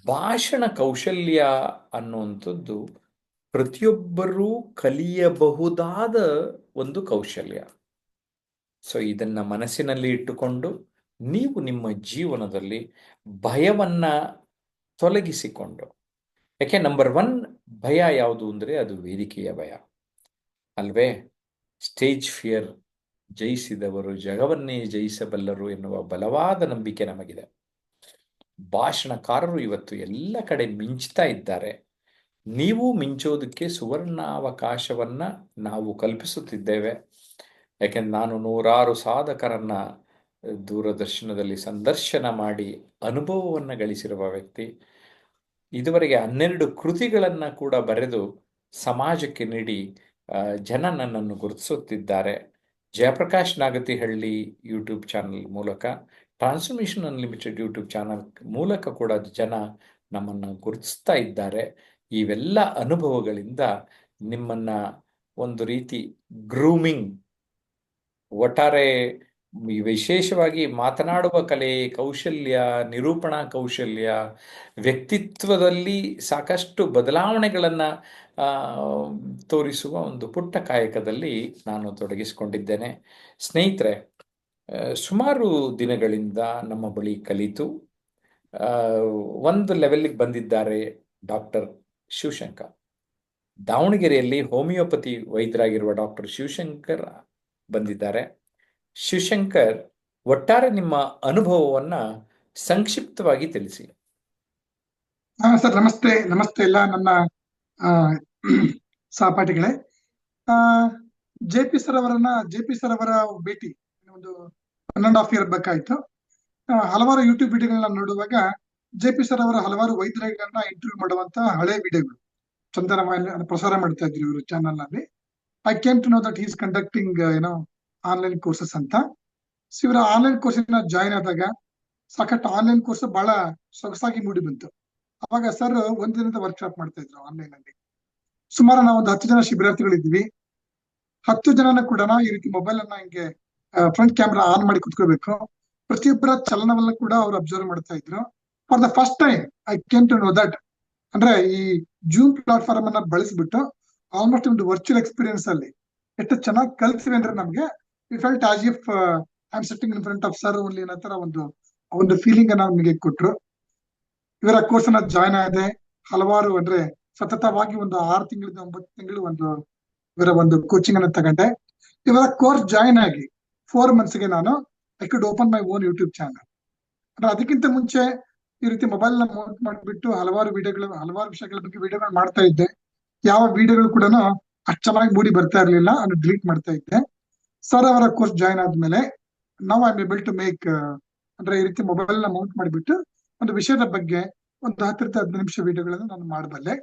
ಭಾಷಣ ಕೌಶಲ್ಯ ಅನ್ನುವಂಥದ್ದು ಪ್ರತಿಯೊಬ್ಬರೂ ಕಲಿಯಬಹುದಾದ ಒಂದು ಕೌಶಲ್ಯ. ಸೊ ಇದನ್ನ ಮನಸ್ಸಿನಲ್ಲಿ ಇಟ್ಟುಕೊಂಡು ನೀವು ನಿಮ್ಮ ಜೀವನದಲ್ಲಿ ಭಯವನ್ನ ತೊಲಗಿಸಿಕೊಂಡು, ಯಾಕೆ ನಂಬರ್ ಒನ್ ಭಯ ಯಾವುದು ಅಂದರೆ ಅದು ವೇದಿಕೆಯ ಭಯ ಅಲ್ವೇ? ಸ್ಟೇಜ್ ಫಿಯರ್ ಜಯಿಸಿದವರು ಜಗವನ್ನೇ ಜಯಿಸಬಲ್ಲರು ಎನ್ನುವ ಬಲವಾದ ನಂಬಿಕೆ ನಮಗಿದೆ. ಭಾಷಣಕಾರರು ಇವತ್ತು ಎಲ್ಲ ಕಡೆ ಮಿಂಚ್ತಾ ಇದ್ದಾರೆ. ನೀವು ಮಿಂಚೋದಕ್ಕೆ ಸುವರ್ಣಾವಕಾಶವನ್ನ ನಾವು ಕಲ್ಪಿಸುತ್ತಿದ್ದೇವೆ. ಯಾಕೆಂದ್ರೆ ನಾನು ನೂರಾರು ಸಾಧಕರನ್ನ ದೂರದರ್ಶನದಲ್ಲಿ ಸಂದರ್ಶನ ಮಾಡಿ ಅನುಭವವನ್ನು ಗಳಿಸಿರುವ ವ್ಯಕ್ತಿ. ಇದುವರೆಗೆ 12 ಕೃತಿಗಳನ್ನು ಕೂಡ ಬರೆದು ಸಮಾಜಕ್ಕೆ ನೀಡಿ ಜನ ನನ್ನನ್ನು ಗುರುತಿಸುತ್ತಿದ್ದಾರೆ. ಜಯಪ್ರಕಾಶ್ ನಾಗತಿಹಳ್ಳಿ ಯೂಟ್ಯೂಬ್ ಚಾನಲ್ ಮೂಲಕ, ಟ್ರಾನ್ಸ್ಫಾರ್ಮೇಷನ್ ಅನ್ಲಿಮಿಟೆಡ್ ಯೂಟ್ಯೂಬ್ ಚಾನಲ್ ಮೂಲಕ ಕೂಡ ಜನ ನಮ್ಮನ್ನು ಗುರುತಿಸ್ತಾ ಇದ್ದಾರೆ. ಇವೆಲ್ಲ ಅನುಭವಗಳಿಂದ ನಿಮ್ಮನ್ನ ಒಂದು ರೀತಿ ಗ್ರೂಮಿಂಗ್, ಒಟ್ಟಾರೆ ವಿಶೇಷವಾಗಿ ಮಾತನಾಡುವ ಕಲೆ, ಕೌಶಲ್ಯ, ನಿರೂಪಣಾ ಕೌಶಲ್ಯ, ವ್ಯಕ್ತಿತ್ವದಲ್ಲಿ ಸಾಕಷ್ಟು ಬದಲಾವಣೆಗಳನ್ನು ತೋರಿಸುವ ಒಂದು ಪುಟ್ಟ ಕಾಯಕದಲ್ಲಿ ನಾನು ತೊಡಗಿಸಿಕೊಂಡಿದ್ದೇನೆ. ಸ್ನೇಹಿತರೆ, ಸುಮಾರು ದಿನಗಳಿಂದ ನಮ್ಮ ಬಳಿ ಕಲಿತು ಒಂದು ಲೆವೆಲ್ಗೆ ಬಂದಿದ್ದಾರೆ ಡಾಕ್ಟರ್ ಶಿವಶಂಕರ್. ದಾವಣಗೆರೆಯಲ್ಲಿ ಹೋಮಿಯೋಪತಿ ವೈದ್ಯರಾಗಿರುವ ಡಾಕ್ಟರ್ ಶಿವಶಂಕರ್ ಬಂದಿದ್ದಾರೆ. ಶಿವಶಂಕರ್, ಒಟ್ಟಾರೆ ನಿಮ್ಮ ಅನುಭವವನ್ನ ಸಂಕ್ಷಿಪ್ತವಾಗಿ ತಿಳಿಸಿ. ಸರ್, ನಮಸ್ತೆ. ನಮಸ್ತೆ ಎಲ್ಲ ನನ್ನ ಸಹಪಾಠಿಗಳೇ. ಜೆ ಪಿ ಸರ್ ಅವರ ಭೇಟಿ ಒಂದು 1.5 year ಬೇಕಾಯ್ತು. ಹಲವಾರು ಯೂಟ್ಯೂಬ್ ವಿಡಿಯೋಗಳನ್ನ ನೋಡುವಾಗ ಜೆ ಪಿ ಸರ್ ಅವರ ಹಲವಾರು ವೈದ್ಯರುಗಳನ್ನ ಇಂಟರ್ವ್ಯೂ ಮಾಡುವಂತ ಹಳೆ ವಿಡಿಯೋಗಳು ಚಂದನವಾಹಿನಿ ಪ್ರಸಾರ ಮಾಡ್ತಾ ಇದ್ರು ಇವರು ಚಾನಲ್ ನಲ್ಲಿ. I came to know that is conducting online courses ಅಂತ. ಇವರ ಆನ್ಲೈನ್ ಕೋರ್ಸಿನ ಜಾಯಿನ್ ಆದಾಗ ಸಾಕಷ್ಟು ಆನ್ಲೈನ್ ಕೋರ್ಸ್ ಬಹಳ ಸೊಗಸಾಗಿ ಮೂಡಿ ಬಂತು. ಅವಾಗ ಸರ್ ಒಂದು ದಿನದ ವರ್ಕ್ಶಾಪ್ ಮಾಡ್ತಾ ಇದ್ರು ಆನ್ಲೈನ್ ಅಲ್ಲಿ. ಸುಮಾರು ನಾವು ಒಂದು 10 ಜನ ಶಿಬಿರಾರ್ಥಿಗಳಿದ್ವಿ. 10 ಜನನ ಕೂಡ ಈ ರೀತಿ ಮೊಬೈಲ್ ಅನ್ನ ಹಿಂಗೆ ಫ್ರಂಟ್ ಕ್ಯಾಮ್ರಾ ಆನ್ ಮಾಡಿ ಕುತ್ಕೋಬೇಕು. ಪ್ರತಿಯೊಬ್ಬರ ಚಲನವನ್ನ ಕೂಡ ಅವ್ರು ಅಬ್ಸರ್ವ್ ಮಾಡ್ತಾ ಇದ್ರು. For the first time I came to know that, ಅಂದ್ರೆ ಈ ಜೂಮ್ ಪ್ಲಾಟ್ಫಾರ್ಮ್ ಅನ್ನ ಬಳಸ್ಬಿಟ್ಟು ಆಲ್ಮೋಸ್ಟ್ ಒಂದು ವರ್ಚುವಲ್ ಎಕ್ಸ್ಪೀರಿಯನ್ಸ್ ಅಲ್ಲಿ ಎಷ್ಟು ಚೆನ್ನಾಗಿ ಕಲ್ತೀವಿ ಅಂದ್ರೆ ನಮ್ಗೆ we felt as if I am sitting in front of sir only ಅನ್ನೋ ತರ ಒಂದು ಫೀಲಿಂಗ್ ಅನ್ನ ನಮಗೆ ಕೊಟ್ರು. ಇವರ ಕೋರ್ಸ್ ಅನ್ನ ಜಾಯ್ನ್ ಆಗಿದೆ. ಹಲವಾರು ಅಂದ್ರೆ ಸತತವಾಗಿ ಒಂದು 6 ತಿಂಗಳಿಂದ 9 ತಿಂಗಳು ಇವರ ಒಂದು ಕೋಚಿಂಗ್ ಅನ್ನು ತಗೊಂಡೆ. ಇವರ ಕೋರ್ಸ್ ಜಾಯ್ನ್ ಆಗಿ 4 months ಗೆ ನಾನು I could open my own YouTube channel. ಅಂದ್ರೆ ಅದಕ್ಕಿಂತ ಮುಂಚೆ ಈ ರೀತಿ ಮೊಬೈಲ್ ನ ಮೌಂಟ್ ಮಾಡಿಬಿಟ್ಟು ಹಲವಾರು ವಿಷಯಗಳ ಬಗ್ಗೆ ವಿಡಿಯೋಗಳು ಮಾಡ್ತಾ ಇದ್ದೆ. ಯಾವ ವಿಡಿಯೋಗಳು ಕೂಡ ಅಷ್ಟು ಚೆನ್ನಾಗಿ ಮೂಡಿ ಬರ್ತಾ ಇರ್ಲಿಲ್ಲ, ಅದನ್ನು ಡಿಲೀಟ್ ಮಾಡ್ತಾ ಇದ್ದೆ. ಸರ್ ಅವರ ಕೋರ್ಸ್ ಜಾಯ್ನ್ ಆದ್ಮೇಲೆ ನಾವು I am able to make, ಅಂದ್ರೆ ಈ ರೀತಿ ಮೊಬೈಲ್ ನ ಮೌಂಟ್ ಮಾಡಿಬಿಟ್ಟು ಒಂದು ವಿಷಯದ ಬಗ್ಗೆ ಒಂದು 10-15 ನಿಮಿಷ ವಿಡಿಯೋಗಳನ್ನು ನಾನು ಮಾಡಬಲ್ಲೆ.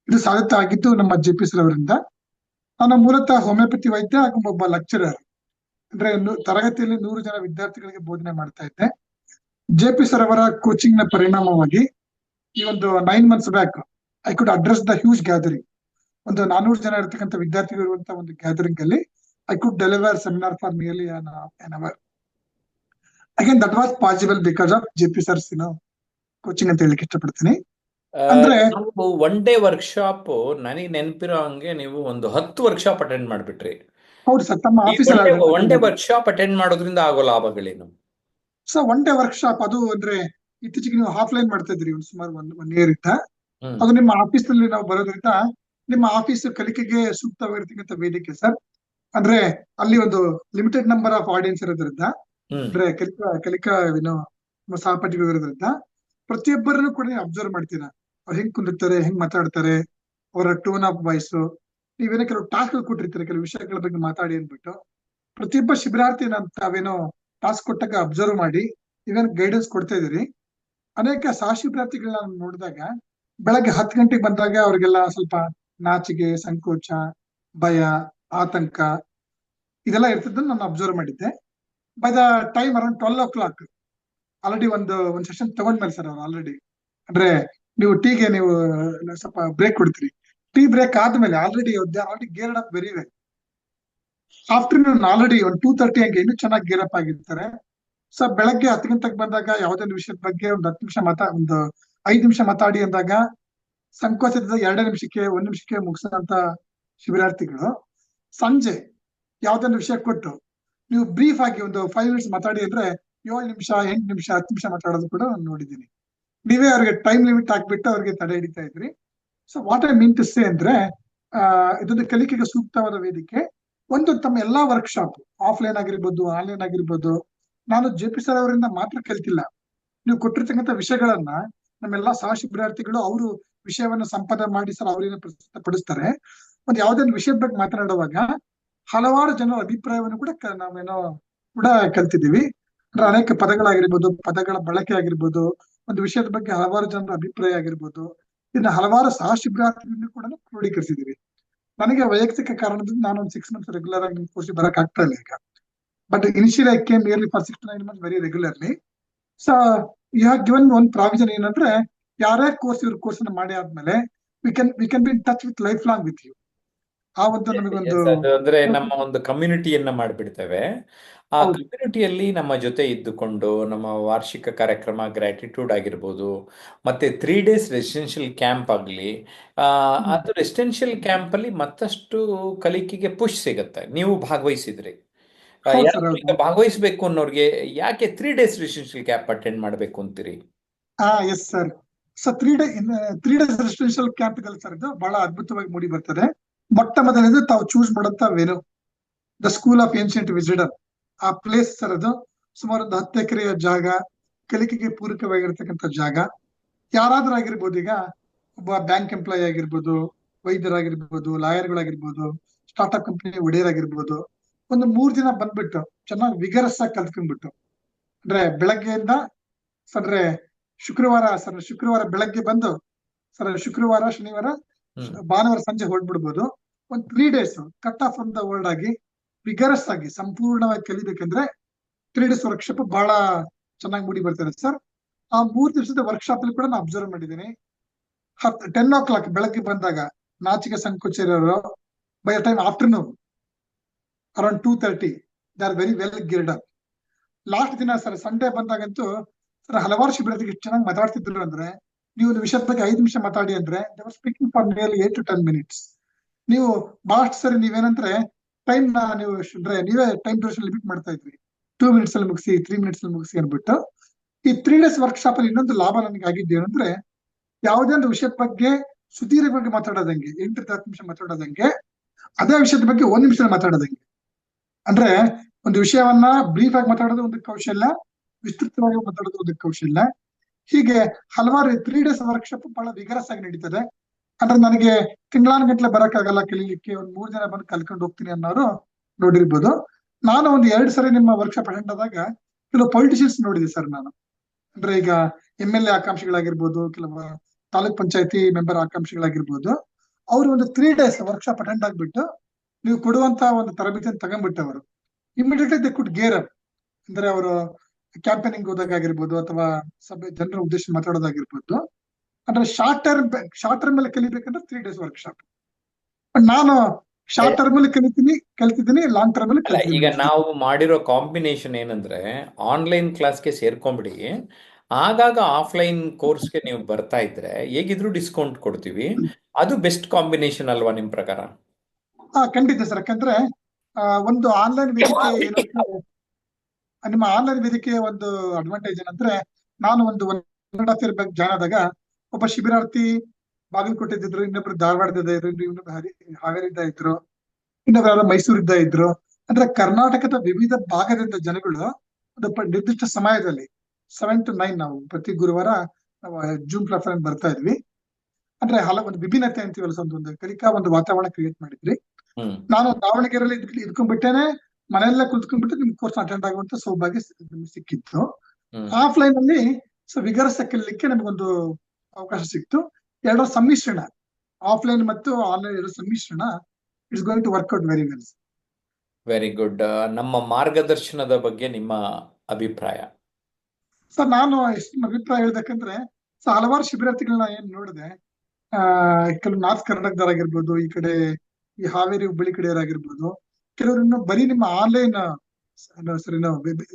ಇದು ಸಾಧ್ಯತೆ ಆಗಿದ್ದು ನಮ್ಮ ಜೆ ಪಿ ಸರ್ ಅವರಿಂದ. ನಾನು ಮೂಲತಃ ಹೋಮಿಯೋಪತಿ ವೈದ್ಯ ಹಾಗೂ ಒಬ್ಬ ಲೆಕ್ಚರರ್. ಅಂದ್ರೆ ತರಗತಿಯಲ್ಲಿ 100 ಜನ ವಿದ್ಯಾರ್ಥಿಗಳಿಗೆ ಬೋಧನೆ ಮಾಡ್ತಾ ಇದ್ದೆ. ಜೆ ಪಿ ಸರ್ ಅವರ ಕೋಚಿಂಗ್ ನ ಪರಿಣಾಮವಾಗಿ ಈ ಒಂದು 9 months back I could address the huge gathering. ಒಂದು 400 ಜನ ಇರತಕ್ಕಂಥ ವಿದ್ಯಾರ್ಥಿಗಳು ಇರುವಂತಹ ಒಂದು ಗ್ಯಾದರಿಂಗ್ ಅಲ್ಲಿ I could deliver seminar for nearly an hour. Again that was possible because of J P sir's coaching ಅಂತ ಹೇಳಿಕ್ಕೆ ಇಷ್ಟಪಡ್ತೀನಿ. ಅಂದ್ರೆ ಒನ್ ಡೇ ವರ್ಕ್ಶಾಪ್ ನನಗೆ ನೆನಪಿರೋ ಹಂಗೆ ನೀವು ಒಂದು 10 ವರ್ಕ್ಶಾಪ್ ಅಟೆಂಡ್ ಮಾಡ್ಬಿಟ್ರಿ. ಹೌದು ಸರ್, ತಮ್ಮ office one day workshop attend ಮಾಡೋದ್ರಿಂದ ಆಗೋ ಲಾಭಗಳೇನು? ಸರ್, ಒನ್ ಡೇ ವರ್ಕ್ಶಾಪ್ ಅದು ಅಂದ್ರೆ ಇತ್ತೀಚೆಗೆ ನೀವು ಆಫ್ಲೈನ್ ಮಾಡ್ತಾ ಇದ್ರಿ ಒಂದು ಸುಮಾರು 1 year ಇಂದ. ಅದು ನಿಮ್ಮ ಆಫೀಸ್ ನಲ್ಲಿ ನಾವು ಬರೋದ್ರಿಂದ ನಿಮ್ಮ ಆಫೀಸ್ ಕಲಿಕೆಗೆ ಸೂಕ್ತವಾಗಿರ್ತಕ್ಕಂಥ ವೇದಿಕೆ ಸರ್. ಅಂದ್ರೆ ಅಲ್ಲಿ ಒಂದು ಲಿಮಿಟೆಡ್ ನಂಬರ್ ಆಫ್ ಆಡಿಯನ್ಸ್ ಇರೋದ್ರಿಂದ, ಅಂದ್ರೆ ಕಲಿಕಾ ಸಹಪಾಠಿಗಳು ಇರೋದ್ರಿಂದ ಪ್ರತಿಯೊಬ್ಬರನ್ನು ಕೂಡ ನೀವು ಅಬ್ಸರ್ವ್ ಮಾಡ್ತೀರಾ. ಅವ್ರು ಹೆಂಗ್ ಕುಂದಿರ್ತಾರೆ, ಹೆಂಗ್ ಮಾತಾಡ್ತಾರೆ, ಅವರ ಟೋನ್ ಆಫ್ ವಾಯ್ಸ್. ನೀವೇನೋ ಕೆಲವು ಟಾಸ್ಕ್ ಕೊಟ್ಟಿರ್ತೀರಿ, ಕೆಲವು ವಿಷಯಗಳ ಬಗ್ಗೆ ಮಾತಾಡಿ ಅಂದ್ಬಿಟ್ಟು ಪ್ರತಿಯೊಬ್ಬ ಶಿಬಿರಾರ್ಥಿ ತಾವೇನೋ ಟಾಸ್ಕ್ ಕೊಟ್ಟಾಗ ಅಬ್ಸರ್ವ್ ಮಾಡಿ ನೀವೇನು ಗೈಡೆನ್ಸ್ ಕೊಡ್ತಾ ಇದೀರಿ. ಅನೇಕ ಶಿಬಿರಾರ್ಥಿಗಳನ್ನ ನೋಡಿದಾಗ ಬೆಳಗ್ಗೆ 10 ಗಂಟೆಗೆ ಬಂದಾಗ ಅವ್ರಿಗೆಲ್ಲ ಸ್ವಲ್ಪ ನಾಚಿಕೆ, ಸಂಕೋಚ, ಭಯ, ಆತಂಕ ಇದೆಲ್ಲ ಇರ್ತದನ್ನ ನಾನು ಅಬ್ಸರ್ವ್ ಮಾಡಿದ್ದೆ. By the time around 12 o'clock already ಒಂದು ಸೆಷನ್ ತಗೊಂಡ್ಮೇಲೆ ಸರ್ ಅವ್ರು ಆಲ್ರೆಡಿ, ಅಂದ್ರೆ ನೀವು ಟೀಗೆ ನೀವು ಸ್ವಲ್ಪ ಬ್ರೇಕ್ ಕೊಡ್ತೀರಿ. ಟೀ ಬ್ರೇಕ್ ಆದ್ಮೇಲೆ already geared up very well. Afternoon already ಒಂದು 2:30 ಹಂಗೆ ಇನ್ನೂ ಚೆನ್ನಾಗಿ ಗೇರ್ ಅಪ್ ಆಗಿರ್ತಾರೆ. ಸೊ ಬೆಳಗ್ಗೆ 10 ಗಂಟೆಗೆ ಬಂದಾಗ ಯಾವುದೊಂದು ವಿಷಯದ ಬಗ್ಗೆ ಒಂದು 10 ನಿಮಿಷ 5 ನಿಮಿಷ ಮಾತಾಡಿ ಅಂದಾಗ ಸಂಕೋಚದ 2 ನಿಮಿಷಕ್ಕೆ 1 ನಿಮಿಷಕ್ಕೆ ಮುಗಿಸಿದಂತ ಶಿಬಿರಾರ್ಥಿಗಳು ಸಂಜೆ ಯಾವ್ದೊಂದು ವಿಷಯ ಕೊಟ್ಟು ನೀವು ಬ್ರೀಫ್ ಆಗಿ ಒಂದು 5 ಮಿನಿಟ್ಸ್ ಮಾತಾಡಿ ಅಂದ್ರೆ 7 ನಿಮಿಷ 8 ನಿಮಿಷ 10 ನಿಮಿಷ ಮಾತಾಡೋದು ಕೂಡ ನಾನು ನೋಡಿದ್ದೀನಿ. ನೀವೇ ಅವ್ರಿಗೆ ಟೈಮ್ ಲಿಮಿಟ್ ಹಾಕ್ಬಿಟ್ಟು ಅವ್ರಿಗೆ ತಡೆ ಹಿಡಿತಾ ಇದ್ರಿ. So what I mean to say ಅಂದ್ರೆ ಇದೊಂದು ಕಲಿಕೆಗೆ ಸೂಕ್ತವಾದ ವೇದಿಕೆ. ಒಂದು ತಮ್ಮ ಎಲ್ಲಾ ವರ್ಕ್ಶಾಪ್ ಆಫ್ಲೈನ್ ಆಗಿರ್ಬೋದು, ಆನ್ಲೈನ್ ಆಗಿರ್ಬೋದು, ನಾನು JP ಸರ್ ಅವರಿಂದ ಮಾತ್ರ ಕಲ್ತಿಲ್ಲ. ನೀವು ಕೊಟ್ಟಿರ್ತಕ್ಕಂಥ ವಿಷಯಗಳನ್ನ ನಮ್ಮೆಲ್ಲಾ ಸಹ ಶಿಬಿರಾರ್ಥಿಗಳು ಅವರು ವಿಷಯವನ್ನ ಸಂಪಾದನೆ ಮಾಡಿ ಸರ್ ಅವರೇನು ಪ್ರಸ್ತುತಪಡಿಸ್ತಾರೆ. ಒಂದು ಯಾವ್ದೊಂದು ವಿಷಯದ ಬಗ್ಗೆ ಮಾತನಾಡುವಾಗ ಹಲವಾರು ಜನರ ಅಭಿಪ್ರಾಯವನ್ನು ಕೂಡ ನಾವೇನೋ ಕೂಡ ಕಲ್ತಿದ್ದೀವಿ. ಅಂದ್ರೆ ಅನೇಕ ಪದಗಳಾಗಿರ್ಬೋದು, ಪದಗಳ ಬಳಕೆ ಆಗಿರ್ಬೋದು, ಒಂದು ವಿಷಯದ ಬಗ್ಗೆ ಹಲವಾರು ಜನರ ಅಭಿಪ್ರಾಯ ಆಗಿರ್ಬೋದು, ಇನ್ನು ಹಲವಾರು ಸಹ ಶಿಬಿರಾರ್ಥಿಗಳನ್ನು ಕೂಡ ಕ್ರೋಢೀಕರಿಸಿದೀವಿ. ನನಗೆ ವೈಯಕ್ತಿಕ ಕಾರಣದಿಂದ ನಾನು ಒಂದು 6 ಮಂತ್ಸ್ ರೆಗ್ಯುಲರ್ ಆಗಿ ಕೋರ್ಸ್ ಬರಕ್ ಆಗ್ತಾ ಇಲ್ಲ ಈಗ. But initial I came nearly for 6 to 9 months very regularly. So you have given one provision ಏನಂದ್ರೆ ಯಾರೇ ಇವ್ರ ಕೋರ್ಸ್ ಅನ್ನ ಮಾಡಿ ಆದ್ಮೇಲೆ we can be in touch with life long with you. ಆ ಒಂದು ನಮಗೊಂದು ಅದು ಅಂದ್ರೆ ನಮ್ಮ ಒಂದು ಕಮ್ಯುನಿಟಿಯನ್ನ ಮಾಡಿಬಿಡ್ತೇವೆ. ಆ ಕಮ್ಯುನಿಟಿಯಲ್ಲಿ ನಮ್ಮ ಜೊತೆ ಇದ್ದುಕೊಂಡು ನಮ್ಮ ವಾರ್ಷಿಕ ಕಾರ್ಯಕ್ರಮ ಗ್ರಾಟಿಟ್ಯೂಡ್ ಆಗಿರ್ಬೋದು, ಮತ್ತೆ 3 days ರೆಸಿಡೆನ್ಷಿಯಲ್ ಕ್ಯಾಂಪ್ ಆಗಲಿ, ಅದು ರೆಸಿಡೆನ್ಷಿಯಲ್ ಕ್ಯಾಂಪ್ ಅಲ್ಲಿ ಮತ್ತಷ್ಟು ಕಲಿಕೆಗೆ ಪುಷ್ ಸಿಗುತ್ತೆ ನೀವು ಭಾಗವಹಿಸಿದ್ರಿ. ಯಾರಾದ್ರೂ ಈಗ ಭಾಗವಹಿಸಬೇಕು ಅನ್ನೋರ್ಗೆ ಯಾಕೆ 3 days ರೆಸಿಡೆನ್ಷಿಯಲ್ ಕ್ಯಾಂಪ್ ಅಟೆಂಡ್ ಮಾಡಬೇಕು ಅಂತೀರಿ? Yes sir. So 3 days residential camp ಇದೆಲ್ಲ ಸರ್, ಇದು ಬಹಳ ಅದ್ಭುತವಾಗಿ ಮೂಡಿ ಬರ್ತದೆ. ಮೊಟ್ಟ ಮೊದಲನೇದು ತಾವು ಚೂಸ್ ಮಾಡಂತ venue the school of ancient wisdom. ಆ ಪ್ಲೇಸ್ ಸರ್ ಅದು ಸುಮಾರು ಒಂದು 10 ಎಕರೆಯ ಜಾಗ, ಕಲಿಕೆಗೆ ಪೂರಕವಾಗಿರ್ತಕ್ಕಂಥ ಜಾಗ. ಯಾರಾದ್ರೂ ಆಗಿರ್ಬೋದು, ಈಗ ಒಬ್ಬ ಬ್ಯಾಂಕ್ ಎಂಪ್ಲಾಯಿ ಆಗಿರ್ಬೋದು, ವೈದ್ಯರಾಗಿರ್ಬೋದು, ಲಾಯರ್ಗಳಾಗಿರ್ಬೋದು, ಸ್ಟಾರ್ಟ್ಅಪ್ ಕಂಪನಿ ಒಡೆಯರಾಗಿರ್ಬೋದು, ಒಂದು 3 ದಿನ ಬಂದ್ಬಿಟ್ಟು ಚೆನ್ನಾಗಿ ವಿಗರಸ್ ಆಗಿ ಕಲ್ತ್ಕೊಂಡ್ಬಿಟ್ಟು, ಅಂದ್ರೆ ಬೆಳಗ್ಗೆಯಿಂದ ಅಂದ್ರೆ ಶುಕ್ರವಾರ ಬೆಳಗ್ಗೆ ಬಂದು ಶುಕ್ರವಾರ ಶನಿವಾರ ಭಾನುವಾರ ಸಂಜೆ ಹೊರಡ್ಬಿಡ್ಬೋದು. ಒಂದು 3 days cut off from the world ಆಗಿ ವಿಗರಸ್ ಆಗಿ ಸಂಪೂರ್ಣವಾಗಿ ಕಲಿಬೇಕಂದ್ರೆ 3 days ವರ್ಕ್ಶಾಪ್ ಬಹಳ ಚೆನ್ನಾಗಿ ಮೂಡಿ ಬರ್ತದೆ ಸರ್. ಆ 3 ದಿವಸದ ವರ್ಕ್ಶಾಪ್ ಅಲ್ಲಿ ಕೂಡ ನಾನು ಅಬ್ಸರ್ವ್ ಮಾಡಿದ್ದೀನಿ. 10 o'clock ಬೆಳಗ್ಗೆ ಬಂದಾಗ ನಾಚಿಕೆ ಸಂಕೋಚ ಇರೋರು, by time afternoon around 2:30 they are very well geared up. Last ದಿನ ಸರ್ ಸಂಡೇ ಬಂದಾಗಂತೂ ಸರ್ ಹಲವಾರು ಶಿಬಿರಗಳಿಗೆ ಎಷ್ಟು ಚೆನ್ನಾಗಿ ಮಾತಾಡ್ತಿದ್ರು ಅಂದ್ರೆ, ನೀವು ಒಂದು ವಿಷಯದ ಬಗ್ಗೆ 5 ನಿಮಿಷ ಮಾತಾಡಿ ಅಂದ್ರೆ they are speaking for nearly 8 to 10 minutes. ನೀವು ಬಹಳಷ್ಟು ಸರಿ ನೀವೇನಂದ್ರೆ ಟೈಮ್ ನೀವು ಅಂದ್ರೆ ನೀವೇ ಟೈಮ್ ಡ್ಯೂರೇಷನ್ ಲಿಮಿಟ್ ಮಾಡ್ತಾ ಇದ್ರಿ. 2 minutes ಅಲ್ಲಿ ಮುಗಿಸಿ, 3 minutes ಅಲ್ಲಿ ಮುಗಿಸಿ ಅನ್ಬಿಟ್ಟು. ಈ 3 days ವರ್ಕ್ಶಾಪ್ ಅಲ್ಲಿ ಇನ್ನೊಂದು ಲಾಭ ನನಗೆ ಆಗಿದ್ದು ಏನಂದ್ರೆ, ಯಾವುದೇ ಒಂದು ವಿಷಯದ ಬಗ್ಗೆ ಸುದೀರ್ಘವಾಗಿ ಮಾತಾಡೋದಂಗೆ 8 to 10 ನಿಮಿಷ ಮಾತಾಡೋದಂಗೆ, ಅದೇ ವಿಷಯದ ಬಗ್ಗೆ 1 ನಿಮಿಷ ಮಾತಾಡೋದಂಗೆ. ಅಂದ್ರೆ ಒಂದು ವಿಷಯವನ್ನ ಬ್ರೀಫ್ ಆಗಿ ಮಾತಾಡೋದು ಒಂದು ಕೌಶಲ್ಯ, ವಿಸ್ತೃತವಾಗಿ ಮಾತಾಡೋದು ಒಂದು ಕೌಶಲ್ಯ. ಹೀಗೆ ಹಲವಾರು 3 days ವರ್ಕ್ಶಾಪ್ ಬಹಳ ವಿಗರಸ್ ಆಗಿ ನಡೀತದೆ. ಅಂದ್ರೆ ನನಗೆ ತಿಂಗಳಾನುಗಟ್ಲೆ ಬರಕ್ಕಾಗಲ್ಲ ಕಲೀಲಿಕ್ಕೆ, ಒಂದ್ 3 ದಿನ ಬಂದು ಕಲ್ಕೊಂಡು ಹೋಗ್ತೀನಿ ಅನ್ನೋರು ನೋಡಿರ್ಬೋದು. ನಾನು ಒಂದು 2 ಸರಿ ನಿಮ್ಮ ವರ್ಕ್ಶಾಪ್ ಅಟೆಂಡ್ ಆದಾಗ ಕೆಲವು ಪೊಲಿಟಿಷಿಯನ್ಸ್ ನೋಡಿದೆ ಸರ್ ನಾನು. ಅಂದ್ರೆ ಈಗ MLA ಆಕಾಂಕ್ಷಿಗಳಾಗಿರ್ಬೋದು, ಕೆಲವು ತಾಲೂಕ್ ಪಂಚಾಯತಿ ಮೆಂಬರ್ ಆಕಾಂಕ್ಷಿಗಳಾಗಿರ್ಬೋದು, ಅವರು ಒಂದು 3 days ವರ್ಕ್ಶಾಪ್ ಅಟೆಂಡ್ ಆಗ್ಬಿಟ್ಟು ನೀವು ಕೊಡುವಂತ ಒಂದು ತರಬೇತಿಯನ್ನು ತಗೊಂಡ್ಬಿಟ್ಟವರು immediately they could gear up. ಅಂದ್ರೆ ಅವರು ಕ್ಯಾಂಪೇನಿಂಗ್ ಹೋದಾಗಿರ್ಬೋದು ಅಥವಾ ಸಭೆ ಜನರ ಉದ್ದೇಶ ಮಾತಾಡೋದಾಗಿರ್ಬೋದು, ಅಂದ್ರೆ ಶಾರ್ಟ್ ಟರ್ಮ್ ಅಲ್ಲಿ ಕಲಿಬೇಕಂದ್ರೆ 3 days ವರ್ಕ್ಶಾಪ್. ನಾನು ಶಾರ್ಟ್ ಟರ್ಮ್ ಅಲ್ಲಿ ಕಲಿತಿದ್ದೀನಿ, ಲಾಂಗ್ ಟರ್ಮ್ ಅಲ್ಲಿ ಕಲಿತಿದ್ದೀನಿ. ಈಗ ನಾವು ಮಾಡಿರೋ ಕಾಂಬಿನೇಷನ್ ಏನಂದ್ರೆ ಆನ್ಲೈನ್ ಕ್ಲಾಸ್ಗೆ ಸೇರ್ಕೊಂಡ್ಬಿಡಿ, ಆಗಾಗ ಆಫ್ಲೈನ್ ಕೋರ್ಸ್ಗೆ ನೀವು ಬರ್ತಾ ಇದ್ರೆ ಹೇಗಿದ್ರು ಡಿಸ್ಕೌಂಟ್ ಕೊಡ್ತೀವಿ. ಅದು ಬೆಸ್ಟ್ ಕಾಂಬಿನೇಷನ್ ಅಲ್ವಾ ನಿಮ್ ಪ್ರಕಾರ? ಖಂಡಿತ ಸರ್. ಯಾಕಂದ್ರೆ ಒಂದು ಆನ್ಲೈನ್ ವೇದಿಕೆ ಏನಂದ್ರೆ, ನಿಮ್ಮ ಆನ್ಲೈನ್ ವೇದಿಕೆಯ ಒಂದು ಅಡ್ವಾಂಟೇಜ್ ಏನಂದ್ರೆ, ನಾನು ಒಂದು 1.5 year ಬ್ಯಾಕ್ ಜಾಯ್ನ್ ಆದಾಗ ಒಬ್ಬ ಶಿಬಿರಾರ್ಥಿ ಬಾಗಲಕೋಟೆದಿದ್ರು, ಇನ್ನೊಬ್ರು ಧಾರವಾಡದ ಇದ್ರು, ಇನ್ನೊಬ್ರು ಹಾವೇರಿಯಿಂದ ಇದ್ರು, ಇನ್ನೊಬ್ರು ಯಾರು ಮೈಸೂರಿದ್ದ ಇದ್ರು. ಅಂದ್ರೆ ಕರ್ನಾಟಕದ ವಿವಿಧ ಭಾಗದಿಂದ ಜನಗಳು ಒಂದು ನಿರ್ದಿಷ್ಟ ಸಮಯದಲ್ಲಿ 7 to 9 ನಾವು ಪ್ರತಿ ಗುರುವಾರ ನಾವು ಜೂಮ್ ಪ್ಲಾಟ್ಫಾರ್ಮ್ ಬರ್ತಾ ಇದ್ವಿ. ಅಂದ್ರೆ ಒಂದು ವಿಭಿನ್ನತೆ ಅಂತೀವಲ್ಲ, ಒಂದು ಕಲಿಕಾ ಒಂದು ವಾತಾವರಣ ಕ್ರಿಯೇಟ್ ಮಾಡಿದ್ರಿ. ನಾನು ದಾವಣಗೆರೆಯಲ್ಲಿ ಇದ್ಕೊಂಡ್ಬಿಟ್ಟೇನೆ ಮನೆಯಲ್ಲೇ ಕುಳಿತ್ಕೊಂಡ್ಬಿಟ್ಟು ನಿಮ್ ಕೋರ್ಸ್ ಅಟೆಂಡ್ ಆಗುವಂತ ಸೌಭಾಗ್ಯ ಸಿಕ್ಕಿತ್ತು. ಆಫ್ಲೈನ್ ಅಲ್ಲಿ ವಿಗರಸ್ ಕಲಿಲಿಕ್ಕೆ ನಮಗೊಂದು ಅವಕಾಶ ಸಿಕ್ತು. ಎರಡರ ಸಮ್ಮಿಶ್ರಣ, ಆಫ್ಲೈನ್ ಮತ್ತು ಆನ್ಲೈನ್ ಎರಡರ ಸಮ್ಮಿಶ್ರಣ it's going to work out very well. Very good. ನಮ್ಮ ಮಾರ್ಗದರ್ಶನದ ಬಗ್ಗೆ ನಿಮ್ಮ ಅಭಿಪ್ರಾಯ? ಸರ್ ನಾನು ಎಷ್ಟು ಅಭಿಪ್ರಾಯ ಹೇಳ್ಬೇಕಂದ್ರೆ, ಹಲವಾರು ಶಿಬಿರಾರ್ಥಿಗಳನ್ನ ಏನ್ ನೋಡಿದೆ, ಕೆಲವು ನಾರ್ತ್ ಕರ್ನಾಟಕದವರಾಗಿರ್ಬೋದು, ಈ ಕಡೆ ಈ ಹಾವೇರಿ ಹುಬ್ಬಳ್ಳಿ ಕಡೆಯವರಾಗಿರ್ಬೋದು, ಕೆಲವರು ಬರೀ ನಿಮ್ಮ ಆನ್ಲೈನ್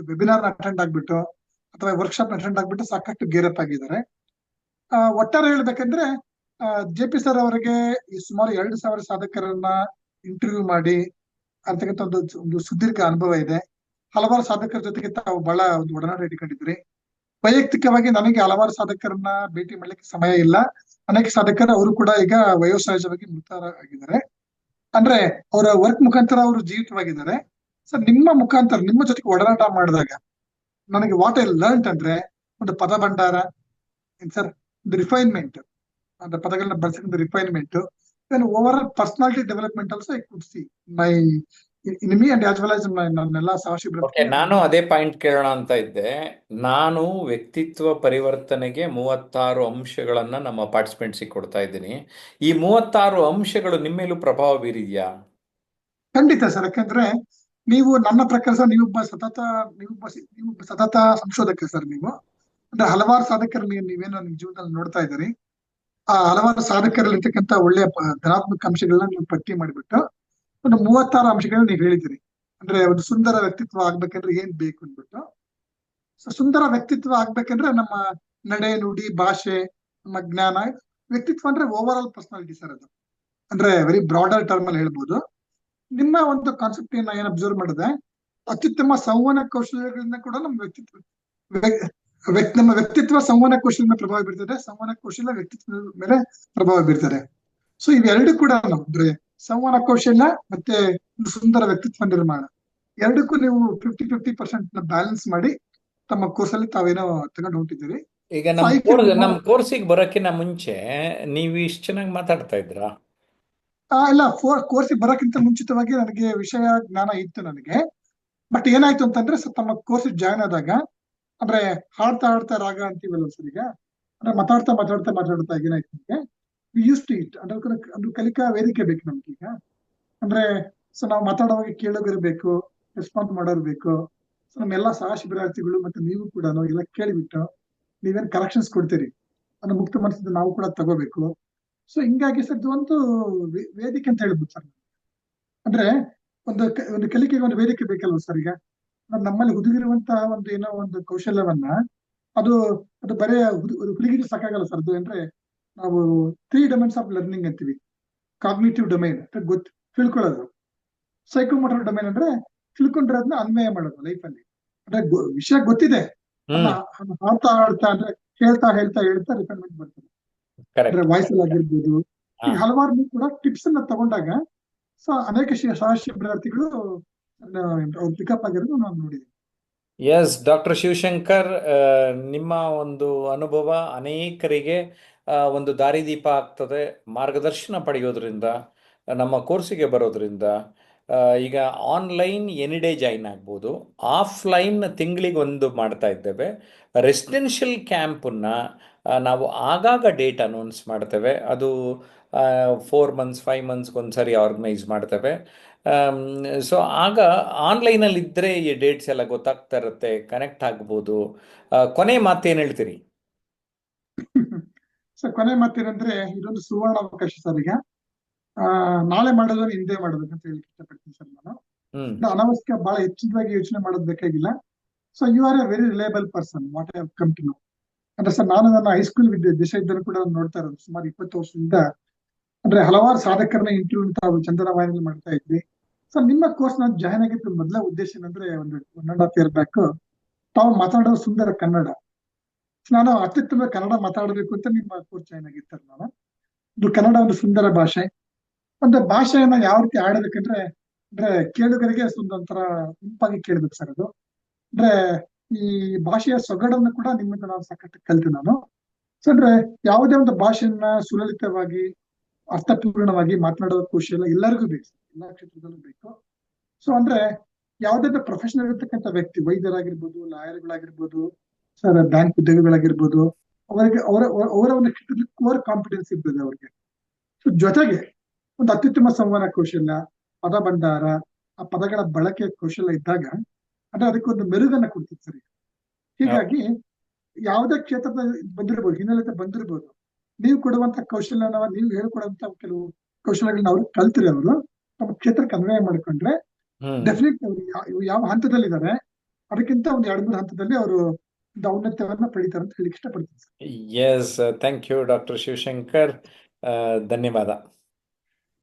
ವೆಬಿನಾರ್ ಅಟೆಂಡ್ ಆಗ್ಬಿಟ್ಟು ಅಥವಾ ವರ್ಕ್ಶಾಪ್ ಅಟೆಂಡ್ ಆಗ್ಬಿಟ್ಟು ಸಾಕಷ್ಟು ಗೇರಪ್ ಆಗಿದ್ದಾರೆ. ಒಟ್ಟಾರೆ ಹೇಳ್ಬೇಕಂದ್ರೆ ಜೆ ಪಿ ಸರ್ ಅವರಿಗೆ ಈ ಸುಮಾರು 2,000 ಸಾಧಕರನ್ನ ಇಂಟರ್ವ್ಯೂ ಮಾಡಿ ಅಂತಕ್ಕಂಥ ಒಂದು ಸುದೀರ್ಘ ಅನುಭವ ಇದೆ. ಹಲವಾರು ಸಾಧಕರ ಜೊತೆಗೆ ತಾವು ಬಹಳ ಒಂದು ಒಡನಾಟ ಇಟ್ಕೊಂಡಿದ್ರಿ. ವೈಯಕ್ತಿಕವಾಗಿ ನನಗೆ ಹಲವಾರು ಸಾಧಕರನ್ನ ಭೇಟಿ ಮಾಡ್ಲಿಕ್ಕೆ ಸಮಯ ಇಲ್ಲ. ಅನೇಕ ಸಾಧಕರು ಅವರು ಕೂಡ ಈಗ ವಯೋಸಹಜವಾಗಿ ಮೃತರಾಗಿದ್ದಾರೆ. ಅಂದ್ರೆ ಅವರ ವರ್ಕ್ ಮುಖಾಂತರ ಅವರು ಜೀವಿತವಾಗಿದ್ದಾರೆ. ಸರ್, ನಿಮ್ಮ ಮುಖಾಂತರ ನಿಮ್ಮ ಜೊತೆಗೆ ಒಡನಾಟ ಮಾಡಿದಾಗ ನನಗೆ ವಾಟ್ ಐ ಲರ್ನ್ ಅಂದ್ರೆ ಒಂದು ಪದ ಭಂಡಾರ, ಸರ್, ಒಂದು ರಿಫೈನ್ಮೆಂಟ್, ಅಂದ್ರೆ ಪದಗಳನ್ನ ಬಳಸಿದ refinement, over all personality development also I could see my in me and as well as ನನ್ನೆಲ್ಲ ಓಕೆ, ಸಹಶಿಬಿರ. ನಾನು ಅದೇ ಪಾಯಿಂಟ್ ಕೇಳೋಣ ಅಂತ ಇದ್ದೆ. ನಾನು ವ್ಯಕ್ತಿತ್ವ ಪರಿವರ್ತನೆಗೆ 36 ಅಂಶಗಳನ್ನ ನಮ್ಮ ಪಾರ್ಟಿಸಿಪೆಂಟ್ಸಿಗೆ ಕೊಡ್ತಾ ಇದ್ದೀನಿ. ಈ 36 ಅಂಶಗಳು ನಿಮ್ಮೇಲೂ ಪ್ರಭಾವ ಬೀರಿದ್ಯಾ? ಖಂಡಿತ ಸರ್, ಯಾಕಂದ್ರೆ ನೀವು ನನ್ನ ಪ್ರಕಾರ ಸರ್ ನೀವೊಬ್ಬ ಸತತ ಸಂಶೋಧಕ ಸರ್. ನೀವು ಅಂದ್ರೆ ಹಲವಾರು ಸಾಧಕರು ನೀವೇನೋ ನಿಮ್ ಜೀವನದಲ್ಲಿ ನೋಡ್ತಾ ಇದ್ದೀರಿ. ಆ ಹಲವಾರು ಸಾಧಕರಲ್ಲಿರ್ತಕ್ಕಂಥ ಒಳ್ಳೆಯ ಧನಾತ್ಮಕ ಅಂಶಗಳನ್ನ ನೀವು ಪಟ್ಟಿ ಮಾಡಿಬಿಟ್ಟು ಒಂದು 36 ಅಂಶಗಳನ್ನ ನೀವು ಹೇಳಿದಿರಿ. ಅಂದ್ರೆ ಒಂದು ಸುಂದರ ವ್ಯಕ್ತಿತ್ವ ಆಗ್ಬೇಕಂದ್ರೆ ಏನ್ ಬೇಕು ಅಂದ್ಬಿಟ್ಟು. ಸೊ ಸುಂದರ ವ್ಯಕ್ತಿತ್ವ ಆಗ್ಬೇಕಂದ್ರೆ ನಮ್ಮ ನಡೆ, ನುಡಿ, ಭಾಷೆ, ನಮ್ಮ ಜ್ಞಾನ, ವ್ಯಕ್ತಿತ್ವ ಅಂದ್ರೆ ಓವರ್ ಆಲ್ ಪರ್ಸನಾಲಿಟಿ ಸರ್. ಅದು ಅಂದ್ರೆ ವೆರಿ ಬ್ರಾಡರ್ ಟರ್ಮ್ ಅಲ್ಲಿ ಹೇಳ್ಬೋದು. ನಿಮ್ಮ ಒಂದು ಕಾನ್ಸೆಪ್ಟ್ ಏನ್ ಅಬ್ಸರ್ವ್ ಮಾಡಿದೆ, ಅತ್ಯುತ್ತಮ ಸಂವಹನ ಕೌಶಲ್ಯಗಳಿಂದ ಕೂಡ ನಮ್ಮ ನಮ್ಮ ವ್ಯಕ್ತಿತ್ವ ಸಂವಹನ ಕೌಶಲ್ಯ ಮೇಲೆ ಪ್ರಭಾವ ಬೀರ್ತದೆ, ಸಂವಹನ ಕೌಶಲ್ಯ ವ್ಯಕ್ತಿತ್ವದ ಮೇಲೆ ಪ್ರಭಾವ ಬೀರ್ತದೆ. ಸೊ ಇವೆರಡು ಕೂಡ ಅಂದ್ರೆ ಸಂವಹನ ಕೌಶಲ್ಯ ಮತ್ತೆ ಒಂದು ಸುಂದರ ವ್ಯಕ್ತಿತ್ವ ನಿರ್ಮಾಣ, ಎರಡಕ್ಕೂ ನೀವು 50-50% ಬ್ಯಾಲೆನ್ಸ್ ಮಾಡಿ ತಮ್ಮ ಕೋರ್ಸ್ ಅಲ್ಲಿ ತಾವೇನೋ ತಗೊಂಡು ಹೊಂಟಿದ್ದೀರಿ. ಈಗ ನಮ್ಮ ಕೋರ್ಸಿಗೆ ಬರೋಕ್ಕಿಂತ ಮುಂಚೆ ನೀವು ಇಷ್ಟು ಚೆನ್ನಾಗಿ ಮಾತಾಡ್ತಾ ಇದ್ರಾ? ಇಲ್ಲ, ಕೋರ್ಸಿಗೆ ಬರೋಕ್ಕಿಂತ ಮುಂಚಿತವಾಗಿ ನನಗೆ ವಿಷಯ ಜ್ಞಾನ ಇತ್ತು ನನಗೆ. ಬಟ್ ಏನಾಯ್ತು ಅಂತಂದ್ರೆ ತಮ್ಮ ಕೋರ್ಸ್ ಜಾಯ್ನ್ ಆದಾಗ ಅಂದ್ರೆ ಹಾಡ್ತಾ ರಾಗ ಅಂತೀವಲ್ಲ ಸರ್, ಈಗ ಅಂದ್ರೆ ಮಾತಾಡ್ತಾ ಏನಾಯ್ತು ನಮ್ಗೆ ಯೂಸ್ ಟು ಇಟ್. ಅಂದ್ರೆ ಅದು ಕಲಿಕಾ ವೇದಿಕೆ ಬೇಕು ನಮ್ಗೆ ಈಗ. ಅಂದ್ರೆ ಸೊ ನಾವು ಮಾತಾಡುವಾಗ ಕೇಳೋಗಿರ್ಬೇಕು, ರೆಸ್ಪಾನ್ಸ್ ಮಾಡೋರ್ಬೇಕು. ಸೊ ನಮ್ಮೆಲ್ಲಾ ಸಹ ಶಿಬಿರಾರ್ಥಿಗಳು ಮತ್ತೆ ನೀವು ಕೂಡ ಎಲ್ಲ ಕೇಳಿಬಿಟ್ಟು ನೀವೇನ್ ಕರೆಕ್ಷನ್ಸ್ ಕೊಡ್ತೀರಿ ಅನ್ನೋ ಮುಕ್ತ ಮನಸ್ಸಿಂದ ನಾವು ಕೂಡ ತಗೋಬೇಕು. ಸೊ ಹಿಂಗಾಗಿ ಸರ್ ಇದು ಒಂದು ವೇದಿಕೆ ಅಂತ ಹೇಳ್ಬೋದು ಸರ್. ಅಂದ್ರೆ ಒಂದು ಕಲಿಕೆಗೆ ಒಂದು ವೇದಿಕೆ ಬೇಕಲ್ವ ಸರ್. ಈಗ ನಮ್ಮಲ್ಲಿ ಹುದುಗಿರುವಂತಹ ಒಂದು ಏನೋ ಒಂದು ಕೌಶಲ್ಯವನ್ನ ಅದು ಬರೇ ಹುಡುಗಿರು ಸಾಕಾಗಲ್ಲ ಸರ್. ಅದು ಅಂದ್ರೆ ನಾವು 3 ಡೊಮೈನ್ಸ್ ಆಫ್ ಲರ್ನಿಂಗ್ ಅಂತೀವಿ. ಕಾಗ್ನಿಟಿವ್ ಡೊಮೈನ್ ತಿಳ್ಕೊಳ್ಳೋದು, ಸೈಕೋಮೋಟರ್ ಡೊಮೈನ್ ಅಂದ್ರೆ ತಿಳ್ಕೊಂಡಿರೋದನ್ನ ಅನ್ವಯ ಮಾಡೋದು ಲೈಫ್ ಅಲ್ಲಿ. ಅಂದ್ರೆ ವಿಷಯ ಗೊತ್ತಿದೆ, ಆಡ್ತಾ ಅಂದ್ರೆ ಹೇಳ್ತಾ ರಿಫೈನ್ಮೆಂಟ್ ಬರ್ತದೆ. ಅಂದ್ರೆ ವಾಯ್ಸ್ ಅಲ್ಲಿ ಆಗಿರ್ಬೋದು. ಈಗ ಹಲವಾರು ಕೂಡ ಟಿಪ್ಸ್ ಅನ್ನ ತಗೊಂಡಾಗ ಸೊ ಅನೇಕ ಸಹ ಶಿಬಿರಾರ್ಥಿಗಳು ಪಿಕಪ್ ಆಗಿರೋದು ನಾನು ನೋಡಿದ್ದೀನಿ. ಎಸ್, ಡಾಕ್ಟರ್ ಶಿವಶಂಕರ್, ನಿಮ್ಮ ಒಂದು ಅನುಭವ ಅನೇಕರಿಗೆ ಒಂದು ದಾರಿದೀಪ ಆಗ್ತದೆ. ಮಾರ್ಗದರ್ಶನ ಪಡೆಯೋದ್ರಿಂದ, ನಮ್ಮ ಕೋರ್ಸಿಗೆ ಬರೋದ್ರಿಂದ ಈಗ ಆನ್ಲೈನ್ ಎನಿ ಡೇ ಜಾಯಿನ್ ಆಗ್ಬೋದು, ಆಫ್ಲೈನ್ ತಿಂಗಳಿಗೊಂದು ಮಾಡ್ತಾ ಇದ್ದೇವೆ. ರೆಸಿಡೆನ್ಷಿಯಲ್ ಕ್ಯಾಂಪನ್ನು ನಾವು ಆಗಾಗ ಡೇಟ್ ಅನೌನ್ಸ್ ಮಾಡ್ತೇವೆ. ಅದು 4 ಮಂತ್ಸ್ 5 ಮಂತ್ಸ್ಗೊಂದ್ಸರಿ ಆರ್ಗನೈಸ್ ಮಾಡ್ತೇವೆ. ಸೊ ಆಗ ಆನ್ಲೈನಲ್ಲಿ ಇದ್ದರೆ ಈ ಡೇಟ್ಸ್ ಎಲ್ಲ ಗೊತ್ತಾಗ್ತಾ ಇರುತ್ತೆ, ಕನೆಕ್ಟ್ ಆಗ್ಬೋದು. ಕೊನೆ ಮಾತೇನು ಹೇಳ್ತೀರಿ? ಸೊ ಕೊನೆ ಮಾತೇನಂದ್ರೆ ಇದೊಂದು ಸುವರ್ಣ ಅವಕಾಶ ಸರ್. ಈಗ ನಾಳೆ ಮಾಡೋದನ್ನ ಹಿಂದೆ ಮಾಡ್ಬೇಕಂತ ಹೇಳಿ ಇಷ್ಟಪಡ್ತೀನಿ ಸರ್. ನಾನು ಅನಾವಶ್ಯಕ ಬಹಳ ಹೆಚ್ಚಿನದಾಗಿ ಯೋಚನೆ ಮಾಡೋದು ಬೇಕಾಗಿಲ್ಲ. So you are a very reliable person, what I have come to know. ಅಂದ್ರೆ ಸರ್ ನಾನು ನನ್ನ ಹೈಸ್ಕೂಲ್ ದಿಶ ಇದ್ದರೂ ಕೂಡ ನೋಡ್ತಾ ಇರೋದು ಸುಮಾರು 20 ವರ್ಷದಿಂದ. ಅಂದ್ರೆ ಹಲವಾರು ಸಾಧಕರನ್ನ ಇಂಟರ್ವ್ಯೂ ತಾವು ಚಂದನವಾಹಿನಿಯಲ್ಲಿ ಮಾಡ್ತಾ ಇದ್ವಿ. ಸೊ ನಿಮ್ಮ ಕೋರ್ಸ್ ನಾನು ಜಾಯ್ನ್ ಆಗಿದ್ದು ಮೊದಲ ಉದ್ದೇಶ ಏನಂದ್ರೆ ಒಂದು 1.5 year ಬ್ಯಾಕ್ ತಾವು ಮಾತಾಡೋ ಸುಂದರ ಕನ್ನಡ. ನಾನು ಅತ್ಯುತ್ತಮ ಕನ್ನಡ ಮಾತಾಡಬೇಕು ಅಂತ ನಿಮ್ಮ ಕೋರ್ಸ್ ಜಾಯ್ನ್ ಆಗಿರ್ತಾರೆ. ನಾನು ಇದು ಕನ್ನಡ ಒಂದು ಸುಂದರ ಭಾಷೆ. ಒಂದು ಭಾಷೆಯನ್ನ ಯಾವ ರೀತಿ ಆಡಬೇಕಂದ್ರೆ ಅಂದ್ರೆ ಕೇಳುಗರಿಗೆ ಒಂದೊಂಥರ ಇಂಪಾಗಿ ಕೇಳ್ಬೇಕು ಸರ್. ಅದು ಅಂದ್ರೆ ಈ ಭಾಷೆಯ ಸೊಗಡನ್ನು ಕೂಡ ನಿಮ್ಮಿಂದ ನಾನು ಸಾಕಷ್ಟು ಕಲಿತೆ ನಾನು. ಸೊ ಅಂದ್ರೆ ಯಾವುದೇ ಒಂದು ಭಾಷೆಯನ್ನ ಸುಲಲಿತವಾಗಿ ಅರ್ಥಪೂರ್ಣವಾಗಿ ಮಾತನಾಡುವ ಕೌಶಲ್ಯ ಎಲ್ಲರಿಗೂ ಬೇಕು, ಎಲ್ಲಾ ಕ್ಷೇತ್ರದಲ್ಲೂ ಬೇಕು. ಸೊ ಅಂದ್ರೆ ಯಾವುದೇ ಪ್ರೊಫೆಷನಲ್ ಇರ್ತಕ್ಕಂಥ ವ್ಯಕ್ತಿ, ವೈದ್ಯರಾಗಿರ್ಬೋದು, ಲಾಯರ್ಗಳಾಗಿರ್ಬೋದು, ಸರ್ ಬ್ಯಾಂಕ್ ಉದ್ಯೋಗಿಗಳಾಗಿರ್ಬೋದು, ಅವರಿಗೆ ಅವರ ಒಂದು ಕ್ಷೇತ್ರದಲ್ಲಿ ಕೋರ್ ಕಾಂಪಿಟೆನ್ಸ್ ಇರ್ತದೆ ಅವ್ರಿಗೆ. ಸೊ ಜೊತೆಗೆ ಒಂದು ಅತ್ಯುತ್ತಮ ಸಂವಹನ ಕೌಶಲ್ಯ, ಪದ ಭಂಡಾರ, ಆ ಪದಗಳ ಬಳಕೆ ಕೌಶಲ್ಯ ಇದ್ದಾಗ ಅಂದ್ರೆ ಅದಕ್ಕೊಂದು ಮೆರುಗನ್ನ ಕೊಡ್ತಿತ್ತು ಸರಿ. ಹೀಗಾಗಿ ಯಾವುದೇ ಕ್ಷೇತ್ರದ ಬಂದಿರ್ಬೋದು, ಹಿನ್ನೆಲೆ ಬಂದಿರ್ಬೋದು, ನೀವು ಕೊಡುವಂತ ಕೌಶಲ್ಯನ, ನೀವು ಹೇಳ್ಕೊಡುವಂತ ಕೆಲವು ಕೌಶಲ್ಯಗಳನ್ನ ಅವ್ರು ಕಲ್ತಿರಿ, ಅವರು ತಮ್ಮ ಕ್ಷೇತ್ರಕ್ಕೆ ಅನ್ವಯ ಮಾಡ್ಕೊಂಡ್ರೆ ಡೆಫಿನೆಟ್ ಅವ್ರು ಯಾವ ಹಂತದಲ್ಲಿದ್ದಾರೆ ಅದಕ್ಕಿಂತ ಒಂದು 2-3 ಹಂತದಲ್ಲಿ ಅವರು ಒಂದು ಔನ್ನತ್ಯವನ್ನ ಪಡಿತಾರೆ ಅಂತ ಹೇಳಿಕ್ಕೆ ಇಷ್ಟಪಡ್ತೀನಿ sir. Yes, thank you doctor Shivashankar. ಧನ್ಯವಾದ.